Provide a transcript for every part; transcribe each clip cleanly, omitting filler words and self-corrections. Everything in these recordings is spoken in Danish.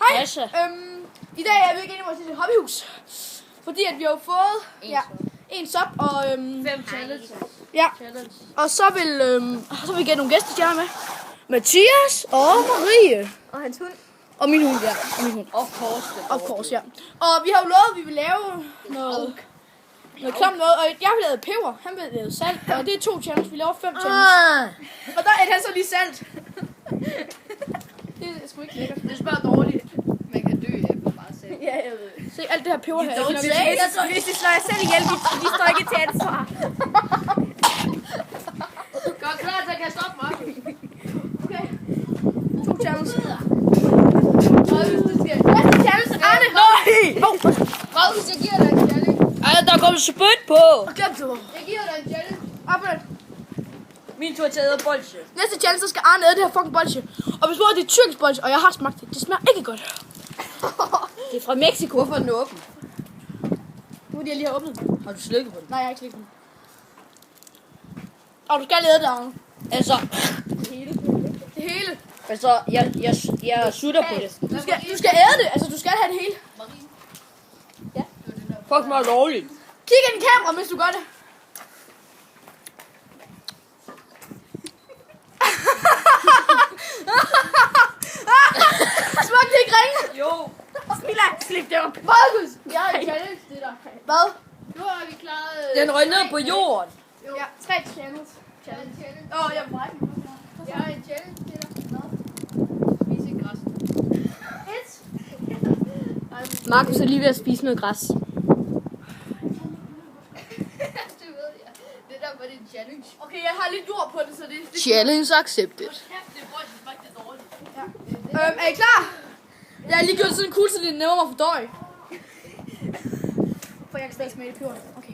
Hej. Masha. I dag er vi ikke inde i vores lille hobbyhus. Fordi at vi har jo fået en sop og 5 challenge. ja. Og så vil vi gætte nogle gæstestjerner med. Mathias og Marie. Og hans hund. Og min hund, ja. Og min hund. Of course. Of course, ja. Og vi har jo lovet, at vi vil lave noget klamt noget. Og jeg vil lave peber, han vil lave salt. Og det er 2 challenges. Vi laver 5 challenges. Og der er han så lige salt. Det er sgu ikke lækkert. Det er bare dårligt. Man kan dø efter bare selv. Ja, jeg ved. Se alt det her peber her. Hvis de slår jer selv ihjel, vi står ikke til ansvar. Gør klar til at kaste op, Mark. Okay. 2 challenges. Og hvis du skal... Næste challenge, Arne. Nej! Hvad hvis jeg giver dig en challenge? Ej, der kommer spyt på. Og glem det. Jeg giver dig en challenge. Op med det. Min tur til at æde bolsje. Næste challenge, så skal Arne æde det her fucking bolsje. Og hvis det er tyrkisk bolsje, og jeg har smagt det, det smager ikke godt. Det er fra Mexico. Hvorfor er den åben? Nu er de lige har åbnet den. Har du slikket på den? Nej, jeg har ikke slikket den. Og du skal æde det, Arne. Altså, Det hele. jeg sutter på det. Du skal æde det, altså du skal have det hele. Fuck mig lovligt. Kig ind i kameraet, mens du gør det. Smagte det ikke ringe? Jo. Slip det op. Markus! Jeg har en challenge til dig. Hvad? Nu har vi klaret... Den røg ned på jorden. Ja, 3 challenges. Jeg har en challenge. Jeg vil brække den. Jeg har en challenge til dig. Spise græs. Markus er lige ved at spise noget græs. Det ved jeg. Det der var din challenge. Okay, jeg har lidt jord på det, så det... Challenge accepted. Det brød, det smagte dårligt. Er I klar? Jeg har lige gjort sådan en kugle, så det er nemmere at fordøje. For jeg kan stadig smage det peber. Okay.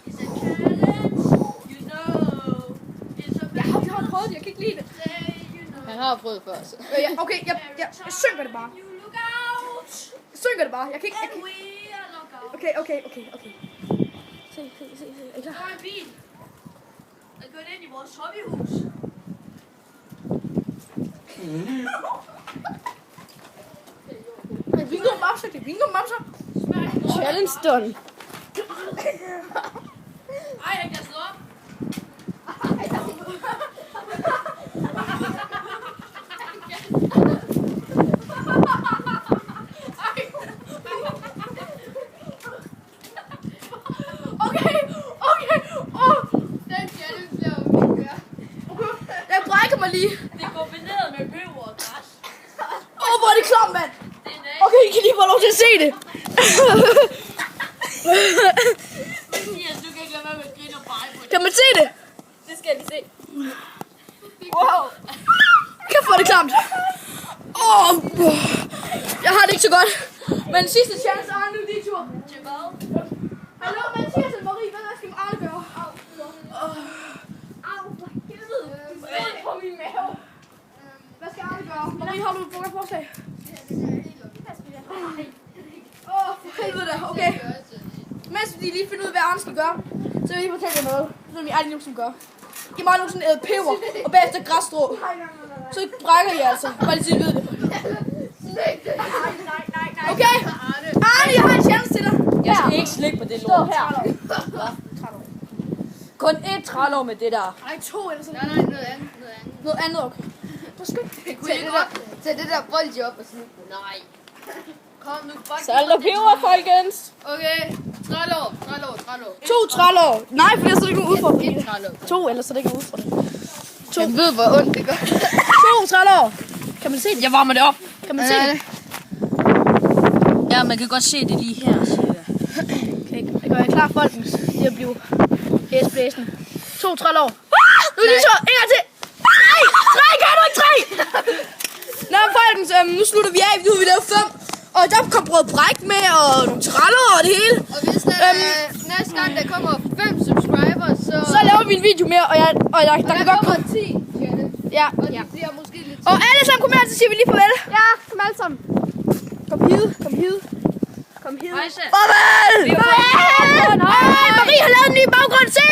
It's a challenge. You know. It's a Jeg har prøvet det, jeg kan ikke lide det. say, you know. Han har prøvet før. Så. Okay, jeg synker det bare. You look out. Jeg synker det bare. Jeg kan ikke... And we are look out. Okay. Se. Er I klar? Der er en bil. Der er gået ind i vores hobbyhus. Bingo mamser, det er bingo mamser. Challenge done. Ej, jeg kan slå op. Okay. Den challenge bliver vi gør. Jeg brækker mig lige. Det er kombineret med peber og græs. Hvor er det klam, mand. Det er næsten. Okay, I kan lige få lov til at se det. Mathias, du kan ikke lade være med at grine og pege på det. Kan man se det? Det skal vi se. Wow. Kæft, hvor er det klamt. Jeg har det ikke så godt. Men sidste chance, Arne, nu er din tur. Til hvad? Hallo, Mathias og Marie, hvad skal Arne gøre? Au, for helvede. Du sidder på min mave. Hvad skal Arne gøre? Marie, har du et forslag? For helvede da. Okay. Mens de lige finder ud af, hvad Arne skal gøre, så vil jeg lige fortælle jer noget, som I aldrig nogensinde gør. I må aldrig nogensinde æde peber, og bagefter græsstrå. Så brækker I altså, bare lige så I ved det. Okay? Arne, jeg har en chance til dig. Jeg skal ikke slikke på det Stå lort. her. Kun ét trælår med det der. Ej, 2 eller sådan Nej, noget andet. noget andet, okay. Tag det der bolde op og sådan. Nej. Kom nu, fuck. Salt og peber, folkens. Okay, trælår. 2 trælår. Nej, for jeg så ikke nogen udfordring. Et trælår. 2, ellers er det ikke nogen udfordring. Jeg ved, hvor ondt det gør. 2 trælår. Kan man se det? Jeg varmer det op. Kan man se det? Ja, man kan godt se det lige her. Okay, jeg gør klar folkens. Det er at blive æsblæsende. 2 trælår. Nu er det så. En gang til. Nej! 3, kan du ikke 3? Nå, men folkens, nu slutter vi af. Nu har vi lavet 5. Og der kom brød bræk med, og nogle trælår og det hele. Og hvis der næste gang der kommer 5 subscribers, Så laver vi en video mere, og der kan godt komme... 10 challenge. Ja. Og det bliver måske lidt... Og alle sammen kom her, så siger vi lige farvel. Ja, kom alle sammen. Kom hid. Kom hid. Hej, så. Farvel! Marie har lavet en ny baggrund. Se!